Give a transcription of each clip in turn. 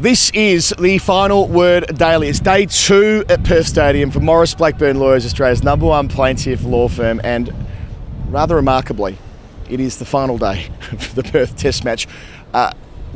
This is the Final Word Daily. It's day 2 at Perth Stadium for Maurice Blackburn Lawyers, Australia's #1 plaintiff law firm, and rather remarkably, it is the final day of the Perth Test match.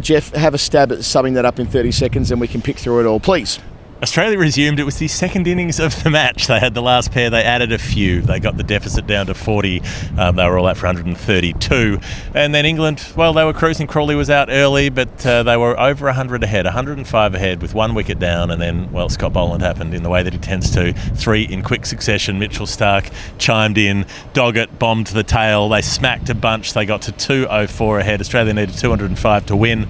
Jeff, have a stab at summing that up in 30 seconds and we can pick through it all, please. Australia resumed. It was the second innings of the match. They had the last pair. They added a few. They got the deficit down to 40. They were all out for 132. And then England, well, they were cruising. Crawley was out early, but they were over 100 ahead, 105 ahead with one wicket down. And then, well, Scott Boland happened in the way that he tends to. 3 in quick succession. Mitchell Starc chimed in. Doggett bombed the tail. They smacked a bunch. They got to 204 ahead. Australia needed 205 to win.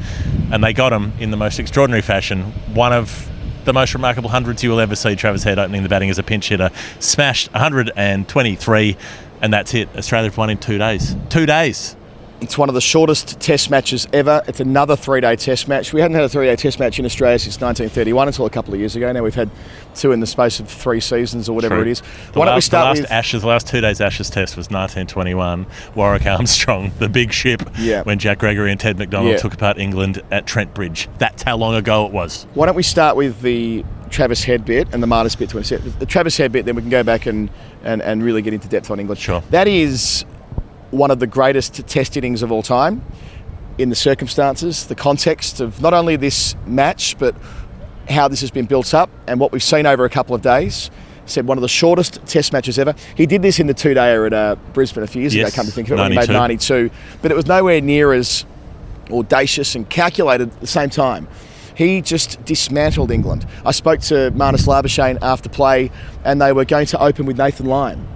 And they got them in the most extraordinary fashion. One of the most remarkable hundreds you will ever see. Travis Head opening the batting as a pinch hitter, smashed 123, and that's it. Australia have won in 2 days. 2 days. It's one of the shortest test matches ever. It's another 3-day test match. We hadn't had a 3-day test match in Australia since 1931 until a couple of years ago. Now we've had 2 in the space of 3 seasons or whatever. True. It is. Why don't we start with the last 2 days Ashes test was 1921. Warwick Armstrong, the big ship, when Jack Gregory and Ted McDonald took apart England at Trent Bridge. That's how long ago it was. Why don't we start with the Travis Head bit and the Marnus bit to an extent. The Travis Head bit, then we can go back and really get into depth on England. Sure. That is one of the greatest test innings of all time in the circumstances, the context of not only this match, but how this has been built up and what we've seen over a couple of days. Said one of the shortest test matches ever. He did this in the 2-dayer at Brisbane a few years ago, come to think of it, when he made 92. But it was nowhere near as audacious and calculated at the same time. He just dismantled England. I spoke to Maurice Blackburn after play and they were going to open with Nathan Lyon.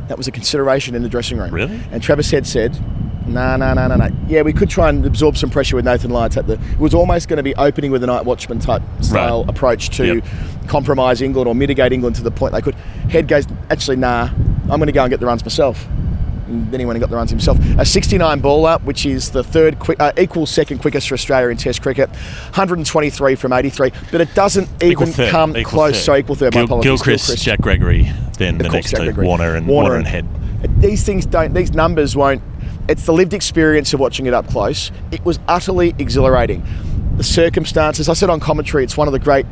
That was a consideration in the dressing room. Really? And Travis Head said, no. Yeah, we could try and absorb some pressure with Nathan Lyon. It was almost going to be opening with a night watchman type style approach to compromise England or mitigate England to the point they could. Head goes, actually, I'm going to go and get the runs myself. And then he went and got the runs himself. A 69 baller, which is the equal second quickest for Australia in Test cricket. 123 from 83, but it doesn't even come close. So equal third. Gilchrist, Jack Gregory, then the next two, Warner and Head. These numbers won't. It's the lived experience of watching it up close. It was utterly exhilarating. The circumstances. I said on commentary, it's one of the great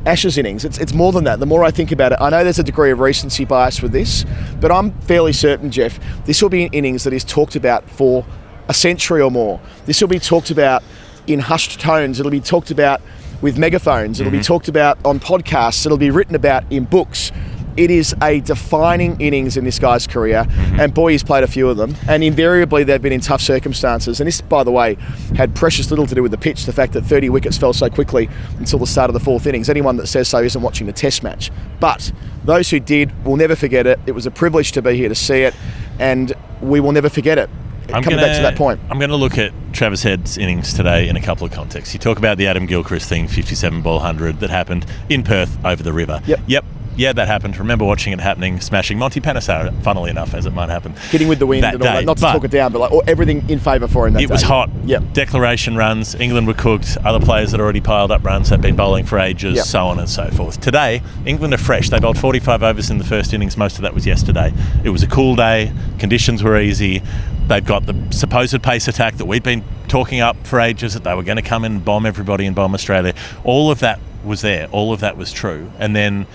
Ashes innings. It's more than that. The more I think about it, I know there's a degree of recency bias with this, but I'm fairly certain, Jeff, this will be an innings that is talked about for a century or more. This will be talked about in hushed tones. It'll be talked about with megaphones. It'll be talked about on podcasts. It'll be written about in books. It is a defining innings in this guy's career, and boy, he's played a few of them, and invariably they've been in tough circumstances. And this, by the way, had precious little to do with the pitch, the fact that 30 wickets fell so quickly until the start of the 4th innings. Anyone that says so isn't watching the Test match. But those who did will never forget it. It was a privilege to be here to see it, and we will never forget it. Coming back to that point, I'm going to look at Travis Head's innings today in a couple of contexts. You talk about the Adam Gilchrist thing, 57 ball 100 that happened in Perth over the river. Yep. Yeah, that happened. Remember watching it happening, smashing Monty Panesar, funnily enough, as it might happen. Hitting with the wind and all that. Not to talk it down, but everything in favour for him that day. It was hot. Yep. Declaration runs. England were cooked. Other players had already piled up runs, had been bowling for ages, so on and so forth. Today, England are fresh. They bowled 45 overs in the first innings. Most of that was yesterday. It was a cool day. Conditions were easy. They've got the supposed pace attack that we'd been talking up for ages, that they were going to come in and bomb everybody and bomb Australia. All of that was there. All of that was true. And then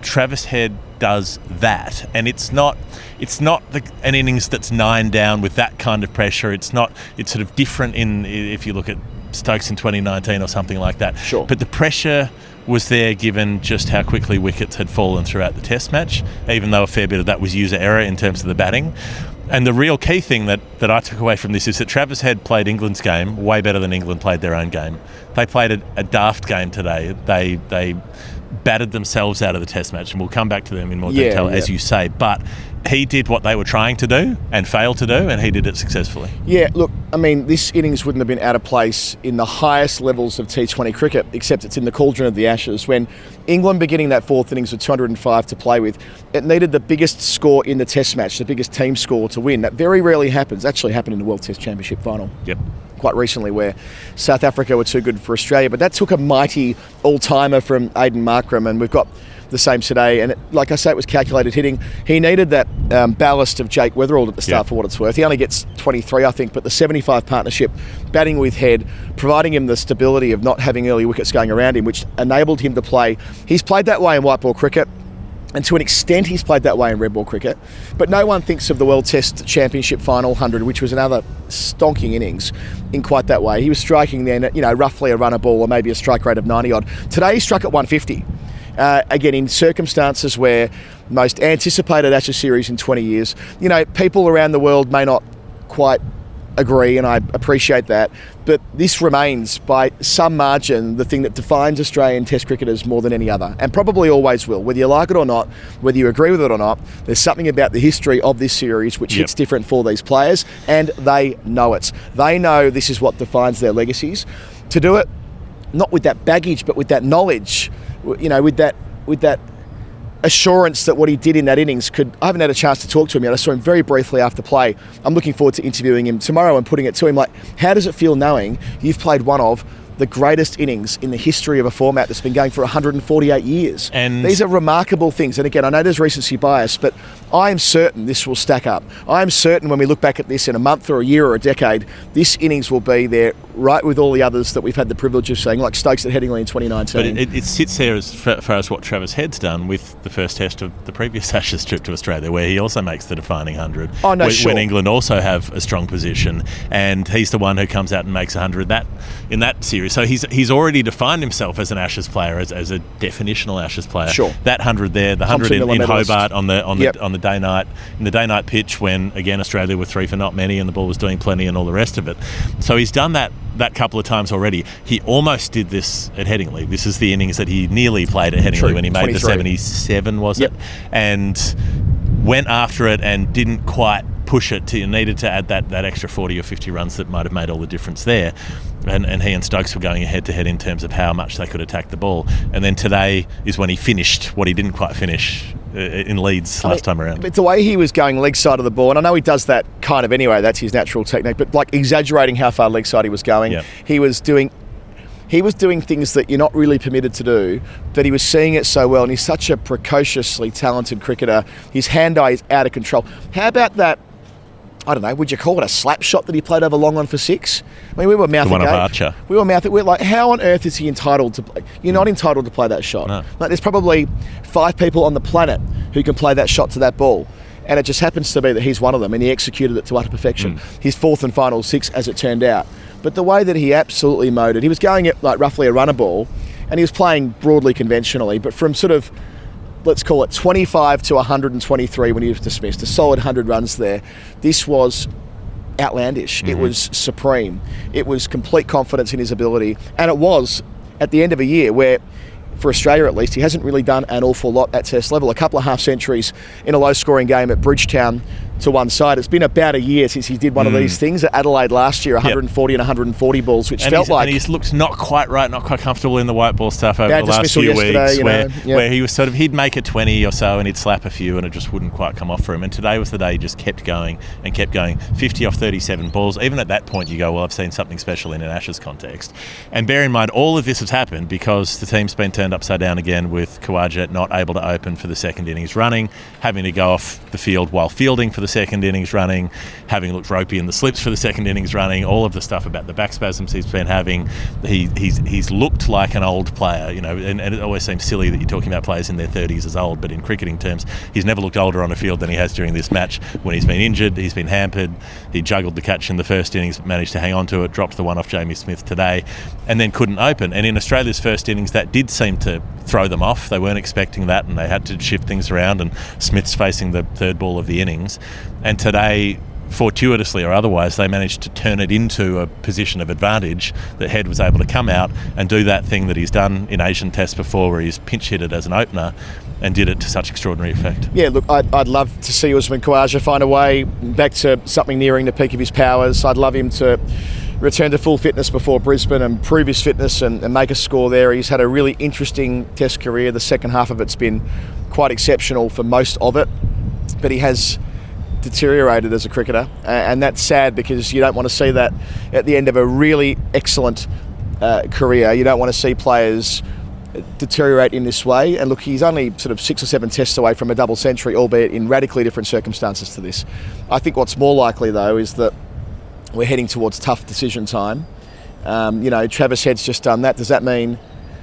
Travis Head does that, and it's not an innings that's 9 down with that kind of pressure. It's sort of different if you look at Stokes in 2019 or something like that. Sure. But the pressure was there given just how quickly wickets had fallen throughout the Test match, even though a fair bit of that was user error in terms of the batting. And the real key thing that I took away from this is that Travis Head played England's game way better than England played their own game. They played a daft game today. They battered themselves out of the Test match, and we'll come back to them in more detail, as you say. But he did what they were trying to do and failed to do, and he did it successfully. Yeah, look, I mean, this innings wouldn't have been out of place in the highest levels of T20 cricket, except it's in the cauldron of the Ashes. When England beginning that 4th innings with 205 to play with, it needed the biggest score in the Test match, the biggest team score to win. That very rarely happens. Actually happened in the World Test Championship final. Quite recently, where South Africa were too good for Australia, but that took a mighty all-timer from Aidan Markram, and we've got the same today. And like I say, it was calculated hitting. He needed that ballast of Jake Weatherald at the start for what it's worth. He only gets 23, I think, but the 75 partnership, batting with head, providing him the stability of not having early wickets going around him, which enabled him to play. He's played that way in white ball cricket. And to an extent, he's played that way in red ball cricket. But no one thinks of the World Test Championship Final 100, which was another stonking innings, in quite that way. He was striking then at, roughly a runner ball or maybe a strike rate of 90-odd. Today, he struck at 150. Again, in circumstances where most anticipated Ashes series in 20 years, people around the world may not quite agree, and I appreciate that, but this remains by some margin the thing that defines Australian Test cricketers more than any other, and probably always will, whether you like it or not, whether you agree with it or not. There's something about the history of this series which hits different for these players, and they know it. They know this is what defines their legacies. To do it not with that baggage, but with that knowledge, with that assurance that what he did in that innings could... I haven't had a chance to talk to him yet. I saw him very briefly after play. I'm looking forward to interviewing him tomorrow and putting it to him. Like, how does it feel knowing you've played one of the greatest innings in the history of a format that's been going for 148 years? And these are remarkable things. And again, I know there's recency bias, but I am certain this will stack up. I am certain when we look back at this in a month or a year or a decade, this innings will be there right with all the others that we've had the privilege of seeing, like Stokes at Headingley in 2019. But it sits there as far as what Travis Head's done with the first test of the previous Ashes trip to Australia, where he also makes the defining 100. Oh, no, when England also have a strong position, and he's the one who comes out and makes 100 in that series. So he's already defined himself as an Ashes player, as a definitional Ashes player. Sure. That 100 there, the 100 in Hobart on the day night, in the day night pitch when again Australia were 3 for not many and the ball was doing plenty and all the rest of it. So he's done that couple of times already. He almost did this at Headingley. This is the innings that he nearly played at Headingley when he made 23. The 77, was it? And went after it and didn't quite push it. Needed to add that extra 40 or 50 runs that might have made all the difference there. And he and Stokes were going head to head in terms of how much they could attack the ball. And then today is when he finished what he didn't quite finish in Leeds last time around. It's the way he was going leg side of the ball, and I know he does that kind of anyway, that's his natural technique, but like exaggerating how far leg side he was going. He was doing things that you're not really permitted to do, but he was seeing it so well, and he's such a precociously talented cricketer. His hand-eye is out of control. How about that, I don't know, would you call it a slap shot that he played over long on for 6? I mean, we were mouthing the one of Archer. We were mouthing. We're like, how on earth is he entitled to play? You're not entitled to play that shot. No. Like, there's probably 5 people on the planet who can play that shot to that ball, and it just happens to be that he's one of them, and he executed it to utter perfection. His 4th and final 6, as it turned out. But the way that he absolutely mowed it, he was going at like roughly a runner ball, and he was playing broadly conventionally, but from sort of, let's call it 25 to 123 when he was dismissed, a solid 100 runs there. This was outlandish. It was supreme. It was complete confidence in his ability, and it was at the end of a year where, for Australia at least, he hasn't really done an awful lot at Test level. A couple of half centuries in a low-scoring game at Bridgetown to one side. It's been about a year since he did one of these things at Adelaide last year, 140 and 140 balls, which felt like... And he's looked not quite right, not quite comfortable in the white ball stuff over the last few weeks, where he was sort of, he'd make a 20 or so and he'd slap a few and it just wouldn't quite come off for him. And today was the day he just kept going and kept going. 50 off 37 balls. Even at that point you go, well, I've seen something special in an Ashes context. And bear in mind, all of this has happened because the team's been turned upside down again with Khawaja not able to open for the second innings running, having to go off the field while fielding for the second innings running, having looked ropey in the slips for the second innings running, all of the stuff about the back spasms he's been having. He's looked like an old player, and it always seems silly that you're talking about players in their 30s as old, but in cricketing terms, he's never looked older on a field than he has during this match. When he's been injured, he's been hampered. He juggled the catch in the first innings, managed to hang on to it, dropped the one off Jamie Smith today, and then couldn't open. And in Australia's first innings, that did seem to throw them off. They weren't expecting that, and they had to shift things around, and Smith's facing the third ball of the innings. And today, fortuitously or otherwise, they managed to turn it into a position of advantage that Head was able to come out and do that thing that he's done in Asian tests before, where he's pinch hit it as an opener and did it to such extraordinary effect. Yeah, look, I'd love to see Usman Khawaja find a way back to something nearing the peak of his powers. I'd love him to return to full fitness before Brisbane and prove his fitness and make a score there. He's had a really interesting test career. The second half of it's been quite exceptional for most of it, but he has deteriorated as a cricketer, and that's sad because you don't want to see that at the end of a really excellent career. You don't want to see players deteriorate in this way. And look, he's only sort of 6 or 7 tests away from a double century, albeit in radically different circumstances to this. I think what's more likely, though, is that we're heading towards tough decision time. Travis Head's just done that. Does that mean...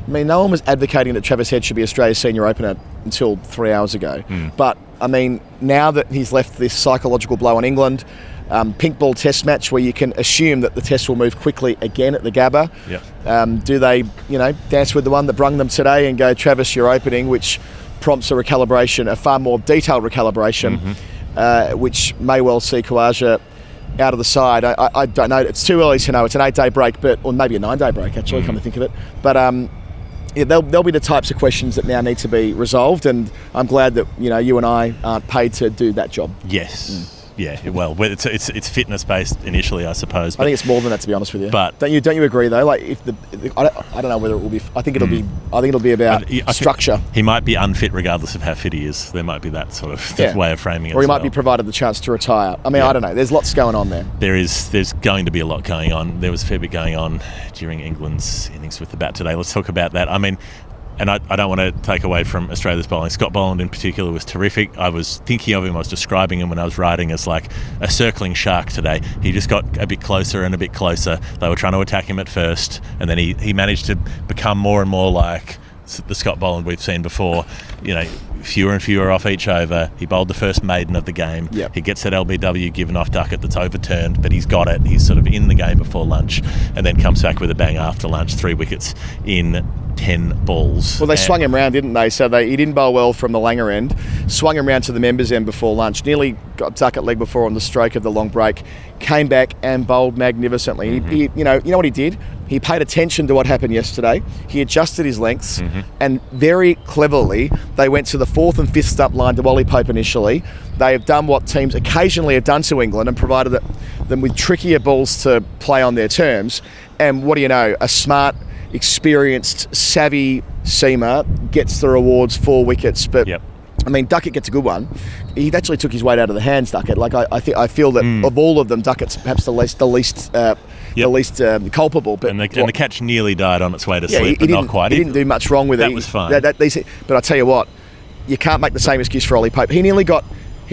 no one was advocating that Travis Head should be Australia's senior opener until 3 hours ago. But, now that he's left this psychological blow on England, pink ball test match where you can assume that the test will move quickly again at the Gabba. Yep. Do they, dance with the one that brung them today and go, Travis, you're opening, which prompts a recalibration, a far more detailed recalibration, which may well see Khawaja out of the side. I don't know. It's too early to know. It's an 8-day break, or maybe a 9-day break, actually, come to think of it. But they'll be the types of questions that now need to be resolved, and I'm glad that you and I aren't paid to do that job. Yes. Yeah, well, it's fitness based initially, I suppose. I think it's more than that, to be honest with you. But don't you agree though? Like, if I don't know whether it will be. I think it'll be about structure. He might be unfit regardless of how fit he is. There might be that sort of way of framing it. Or he might be provided the chance to retire. I don't know. There's lots going on there. There's going to be a lot going on. There was a fair bit going on during England's innings with the bat today. Let's talk about that. And I don't want to take away from Australia's bowling. Scott Boland in particular was terrific. I was thinking of him, I was describing him when I was writing as like a circling shark today. He just got a bit closer and a bit closer. They were trying to attack him at first, and then he managed to become more and more like the Scott Boland we've seen before. Fewer and fewer off each over. He bowled the first maiden of the game. Yep. He gets that LBW given off Duckett that's overturned, but he's got it. He's sort of in the game before lunch, and then comes back with a bang after lunch. 3 wickets in 10 balls. Well, they swung him round, didn't they? So he didn't bowl well from the Langer end, swung him round to the members' end before lunch, nearly got Duckett leg before on the stroke of the long break, came back and bowled magnificently. He, you know what he did? He paid attention to what happened yesterday. He adjusted his lengths, and very cleverly, they went to the 4th and 5th stump line to Wally Pope initially. They have done what teams occasionally have done to England and provided them with trickier balls to play on their terms. And what do you know? A smart, experienced, savvy seamer gets the rewards, 4 wickets. But Duckett gets a good one. He actually took his weight out of the hands, Duckett. Like I feel that of all of them, Duckett's perhaps the least culpable. But and the catch nearly died on its way to sleep, but not quite. He didn't do much wrong with it. That was fine. But I tell you what, you can't make the same excuse for Ollie Pope. He nearly got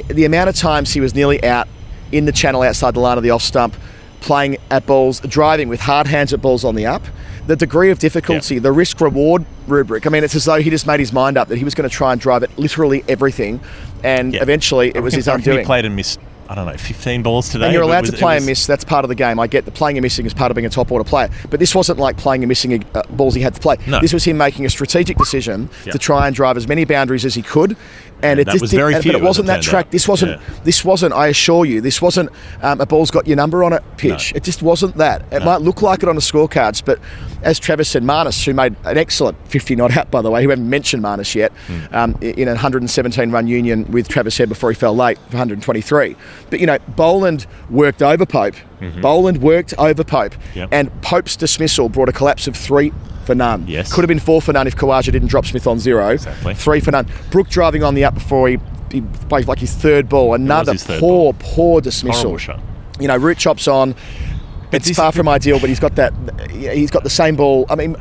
the amount of times he was nearly out in the channel outside the line of the off stump, playing at balls, driving with hard hands at balls on the up. The degree of difficulty, the risk-reward rubric. It's as though he just made his mind up that he was going to try and drive at literally everything, and eventually it was his undoing. He played and missed, 15 balls today. And you're allowed to play and miss. That's part of the game. I get that playing and missing is part of being a top order player. But this wasn't like playing and missing balls he had to play. No. This was him making a strategic decision to try and drive as many boundaries as he could. And it was very few. But it wasn't that track. This wasn't. I assure you, this wasn't a ball's got your number on it pitch. No. It just wasn't that. It might look like it on the scorecards, but as Travis said, Marnus, who made an excellent 50 not out, by the way, who haven't mentioned Marnus yet, in a 117-run union with Travis Head before he fell late for 123. But Boland worked over Pope. Boland worked over Pope, and Pope's dismissal brought a collapse of 3 for none. Yes. Could have been 4 for none if Khawaja didn't drop Smith on 0. Exactly. 3 for none. Brook driving on the up before he played like his 3rd ball. Another poor dismissal. Horrible shot. Root chops on. It's far from ideal, but he's got that. He's got the same ball. We'll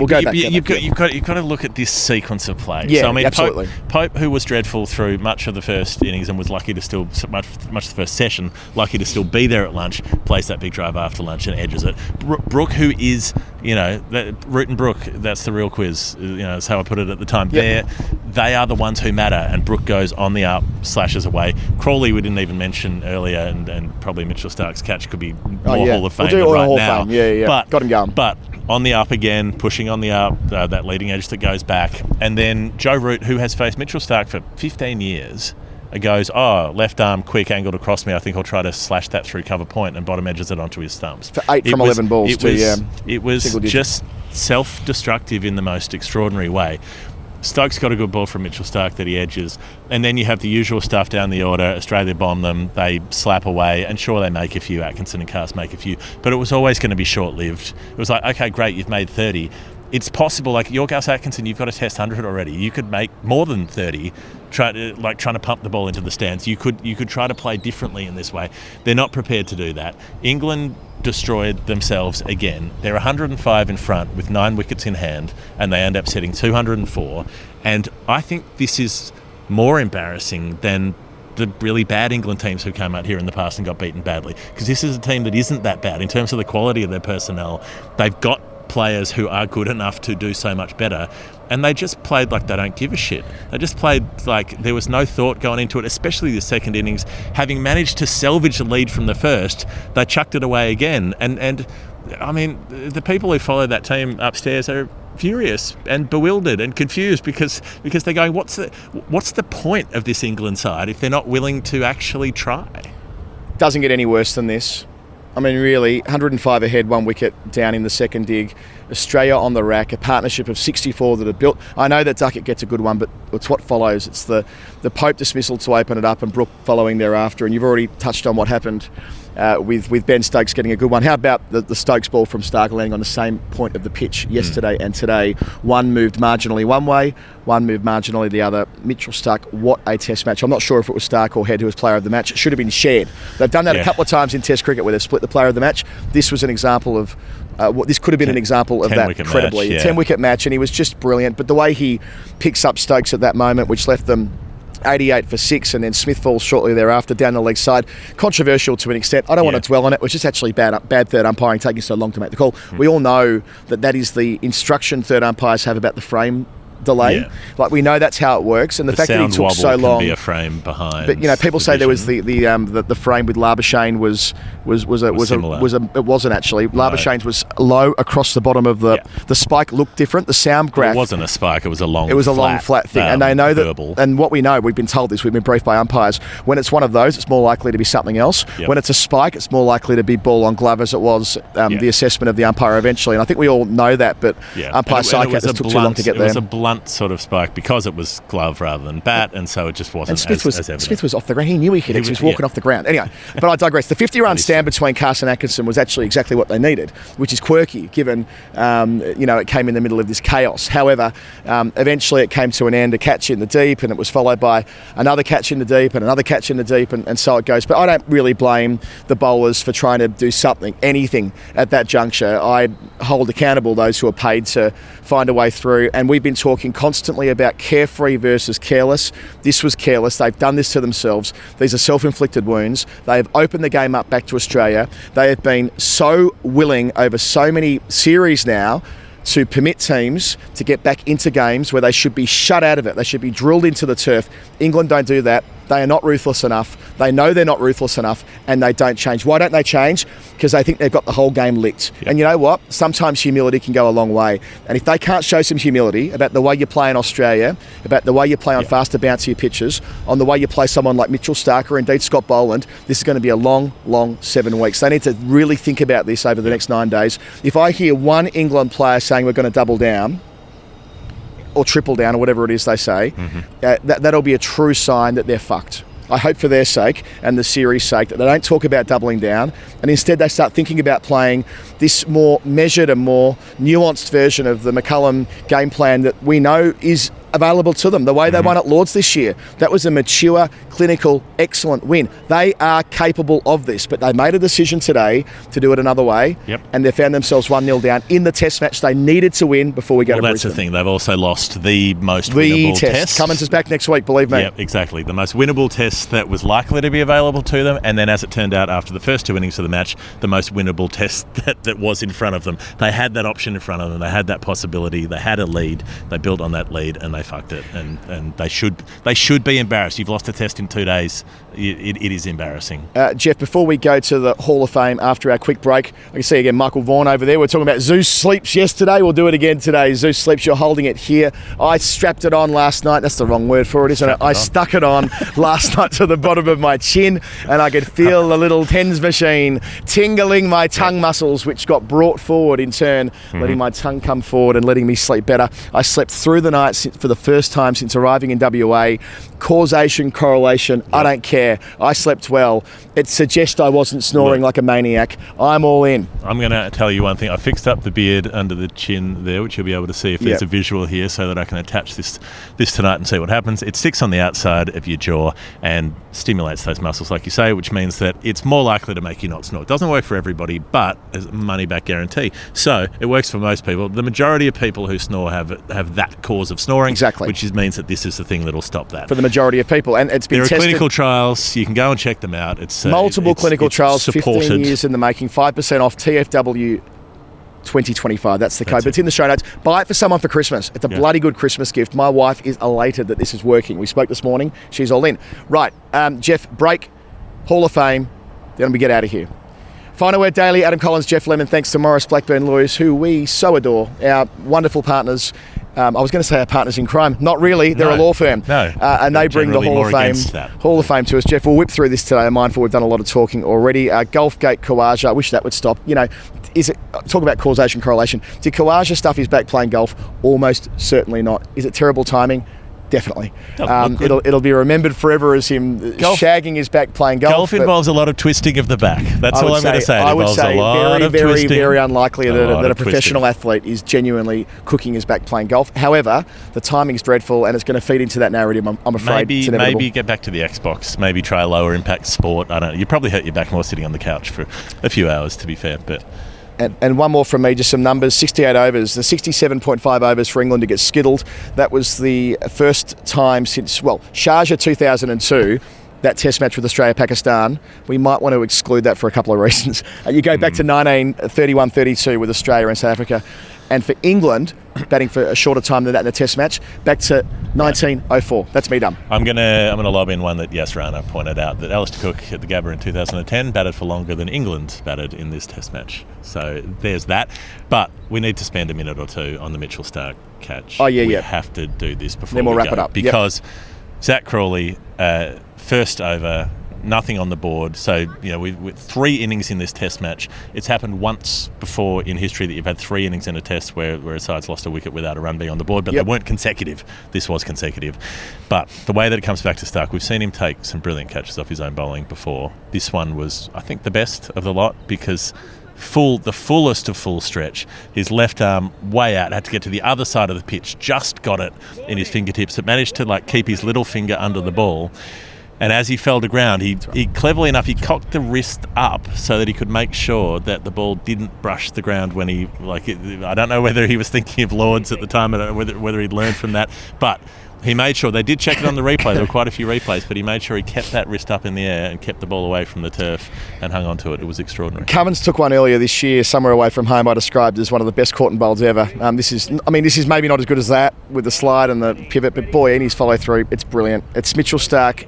go back. You've got to look at this sequence of play. Yeah, absolutely. Pope, who was dreadful through much of the first innings and was lucky to still much of the first session, lucky to still be there at lunch, plays that big drive after lunch and edges it. Brook, who is Root and Brook, that's the real quiz. That's how I put it at the time. They are the ones who matter, and Brook goes on the up, slashes away. Crawley, we didn't even mention earlier, and probably Mitchell Starc's catch could be more Hall of Fame right now. But got him going. But on the up again, pushing on the up, that leading edge that goes back, and then Joe Root, who has faced Mitchell Starc for 15 years, goes, left arm, quick angled across me. I think I'll try to slash that through cover point, and bottom edges it onto his stumps. For 8 from 11 balls. It was just self-destructive in the most extraordinary way. Stokes got a good ball from Mitchell Starc that he edges, and then you have the usual stuff down the order. Australia bomb them, they slap away, and sure, they make a few. Atkinson and Cast make a few, but it was always going to be short-lived. It was like, okay, great, you've made 30. It's possible, like your Gus Atkinson, you've got a test 100 already. You could make more than 30. trying to pump the ball into the stands. You could try to play differently in this way. They're not prepared to do that. England destroyed themselves again. They're 105 in front with 9 wickets in hand, and they end up setting 204. And I think this is more embarrassing than the really bad England teams who came out here in the past and got beaten badly, because this is a team that isn't that bad in terms of the quality of their personnel. They've got players who are good enough to do so much better, and they just played like they don't give a shit. They just played like there was no thought going into it, especially the second innings. Having managed to salvage the lead from the first, they chucked it away again. And I mean, the people who follow that team upstairs are furious and bewildered and confused because they're going, what's the point of this England side if they're not willing to actually try? Doesn't get any worse than this. I mean, really, 105 ahead, 1 wicket down in the second dig. Australia on the rack, a partnership of 64 that are built. I know that Duckett gets a good one, but it's what follows. It's the Pope dismissal to open it up and Brook following thereafter. And you've already touched on what happened with Ben Stokes getting a good one. How about the Stokes ball from Starc landing on the same point of the pitch yesterday and today? One moved marginally one way, one moved marginally the other. Mitchell Starc, what a test match. I'm not sure if it was Starc or Head who was player of the match. It should have been shared. They've done that a couple of times in Test cricket where they've split the player of the match. This was an example of this could have been an example of that credibly. Match, 10-wicket match, and he was just brilliant. But the way he picks up Stokes at that moment, which left them 88 for 6, and then Smith falls shortly thereafter down the leg side. Controversial to an extent. I don't want to dwell on it. It was just actually bad third umpiring, taking so long to make the call. We all know that is the instruction third umpires have about the frame delay. Like, we know that's how it works, and the fact that he took so long. Can be a frame behind. But people say there was the frame with Labuschagne was it wasn't actually. Labuschagne's was low across the bottom of the spike looked different. The sound graph. It wasn't a spike. It was a long. It was a long flat thing, and they know that. Verbal. And what we know, we've been told this. We've been briefed by umpires. When it's one of those, it's more likely to be something else. When it's a spike, it's more likely to be ball on glove, as it was the assessment of the umpire eventually. And I think we all know that, but umpire psychiatrists took too long to get there. It was a blunt sort of spike because it was glove rather than bat, and so it just wasn't. And Smith was off the ground. He knew he hit it. He was walking off the ground. Anyway, but I digress. The 50-run stand between Carson Atkinson was actually exactly what they needed, which is quirky given it came in the middle of this chaos. However, eventually it came to an end, a catch in the deep, and it was followed by another catch in the deep and another catch in the deep, and so it goes. But I don't really blame the bowlers for trying to do anything at that juncture. I hold accountable those who are paid to find a way through, and we've been talking constantly about carefree versus careless. This was careless. They've done this to themselves. These are self-inflicted wounds. They have opened the game up back to Australia. They have been so willing over so many series now to permit teams to get back into games where they should be shut out of it. They should be drilled into the turf. England don't do that. They are not ruthless enough. They know they're not ruthless enough, and they don't change. Why don't they change? Because they think they've got the whole game licked. And you know what? Sometimes humility can go a long way. And if they can't show some humility about the way you play in Australia, about the way you play on faster, bouncier pitches, on the way you play someone like Mitchell Starc or indeed Scott Boland, this is going to be a long, long 7 weeks. They need to really think about this over the next 9 days. If I hear one England player saying we're going to double down, or triple down, or whatever it is they say, that'll be a true sign that they're fucked. I hope for their sake and the series' sake that they don't talk about doubling down, and instead they start thinking about playing this more measured and more nuanced version of the McCullum game plan that we know is available to them. The way they won at Lords this year, that was a mature, clinical, excellent win. They are capable of this, but they made a decision today to do it another way, and they found themselves 1-0 down in the test match they needed to win before we go to Brisbane. That's the thing. They've also lost the most winnable test. Cummins is back next week, believe me. Yep, exactly. The most winnable test that was likely to be available to them, and then as it turned out after the first 2 innings of the match, the most winnable test that was in front of them. They had that option in front of them. They had that possibility. They had a lead. They built on that lead, and they fucked it, and they should be embarrassed. You've lost a test in 2 days. It is embarrassing. Jeff, before we go to the Hall of Fame after our quick break, I can see again Michael Vaughan over there. We're talking about Zeus sleeps yesterday. We'll do it again today. Zeus sleeps. You're holding it here. I strapped it on last night. That's the wrong word for it, isn't it? I stuck it on last night to the bottom of my chin, and I could feel the little TENS machine tingling my tongue muscles, which got brought forward in turn, letting my tongue come forward and letting me sleep better. I slept through the night for the first time since arriving in WA. Causation, correlation, I don't care. I slept well. It suggests I wasn't snoring like a maniac. I'm all in. I'm going to tell you one thing. I fixed up the beard under the chin there, which you'll be able to see if there's a visual here, so that I can attach this tonight and see what happens. It sticks on the outside of your jaw and stimulates those muscles, like you say, which means that it's more likely to make you not snore. It doesn't work for everybody, but there's a money-back guarantee. So it works for most people. The majority of people who snore have that cause of snoring, exactly, which means that this is the thing that'll stop that. For the majority of people. And it's been tested. There are clinical trials. You can go and check them out. It's multiple clinical trials, supported. 15 years in the making, 5% off TFW 2025. That's the code. But it's in the show notes. Buy it for someone for Christmas. It's a bloody good Christmas gift. My wife is elated that this is working. We spoke this morning. She's all in. Right, Jeff, break, Hall of Fame, then we get out of here. Final Word Daily, Adam Collins, Jeff Lemon. Thanks to Maurice Blackburn Lawyers, who we so adore, our wonderful partners. I was going to say our partners in crime. Not really. They're a law firm. No. And they bring the Hall of Fame to us. Jeff, we'll whip through this today. I'm mindful we've done a lot of talking already. Gulfgate, Khawaja, I wish that would stop. You know, talk about causation, correlation. Did Khawaja stuff his back playing golf? Almost certainly not. Is it terrible timing? Definitely. It'll be remembered forever as him shagging his back playing golf. Golf involves a lot of twisting of the back. That's all I'm going to say. I would say very unlikely that a professional twisting. athlete is genuinely cooking his back playing golf. However, the timing's dreadful and it's going to feed into that narrative, I'm afraid. Maybe get back to the Xbox. Maybe try a lower impact sport. I don't know. You probably hurt your back more sitting on the couch for a few hours, to be fair. But And one more from me, just some numbers. 68 overs, the 67.5 overs for England to get skittled. That was the first time since, Sharjah 2002, that test match with Australia-Pakistan. We might want to exclude that for a couple of reasons. You go back to 1931-32 with Australia and South Africa. And for England, batting for a shorter time than that in the test match, back to 1904. That's me done. I'm gonna lob in one that Rana pointed out, that Alistair Cook at the Gabba in 2010 batted for longer than England batted in this test match. So there's that. But we need to spend a minute or two on the Mitchell Starc catch. We have to do this before then we'll we wrap go, it up. because Zach Crawley, first over, nothing on the board. So, with 3 innings in this test match, it's happened once before in history that you've had 3 innings in a test where a side's lost a wicket without a run being on the board, but they weren't consecutive. This was consecutive. But the way that it comes back to Starc, we've seen him take some brilliant catches off his own bowling before. This one was, I think, the best of the lot, because the fullest of full stretch, his left arm way out, had to get to the other side of the pitch, just got it in his fingertips. It managed to keep his little finger under the ball. And as he fell to ground, he cleverly enough, he cocked the wrist up so that he could make sure that the ball didn't brush the ground when he, I don't know whether he was thinking of Lords at the time, I don't know whether he'd learned from that, but he made sure, they did check it on the replay, there were quite a few replays, but he made sure he kept that wrist up in the air and kept the ball away from the turf and hung on to it. It was extraordinary. Cummins took one earlier this year, somewhere away from home, I described as one of the best caught and bowls ever. This is maybe not as good as that with the slide and the pivot, but boy, and his follow through, it's brilliant. It's Mitchell Starc.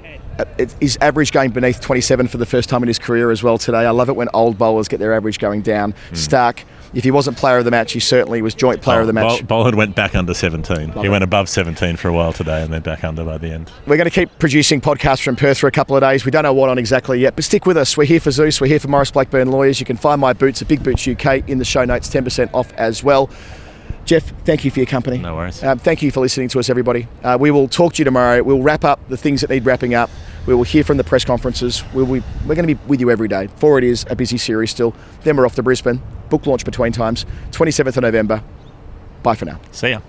His average going beneath 27 for the first time in his career as well today. I love it when old bowlers get their average going down. Starc, if he wasn't player of the match, he certainly was joint player of the match. Boland went back under 17. He went above 17 for a while today and then back under by the end. We're going to keep producing podcasts from Perth for a couple of days. We don't know what on exactly yet, but stick with us. We're here for Zeus. We're here for Maurice Blackburn Lawyers. You can find my boots at Big Boots UK in the show notes, 10% off as well. Jeff, thank you for your company. No worries. Thank you for listening to us, everybody. We will talk to you tomorrow. We'll wrap up the things that need wrapping up. We will hear from the press conferences. We're going to be with you every day. For it is a busy series still. Then we're off to Brisbane. Book launch between times. 27th of November. Bye for now. See ya.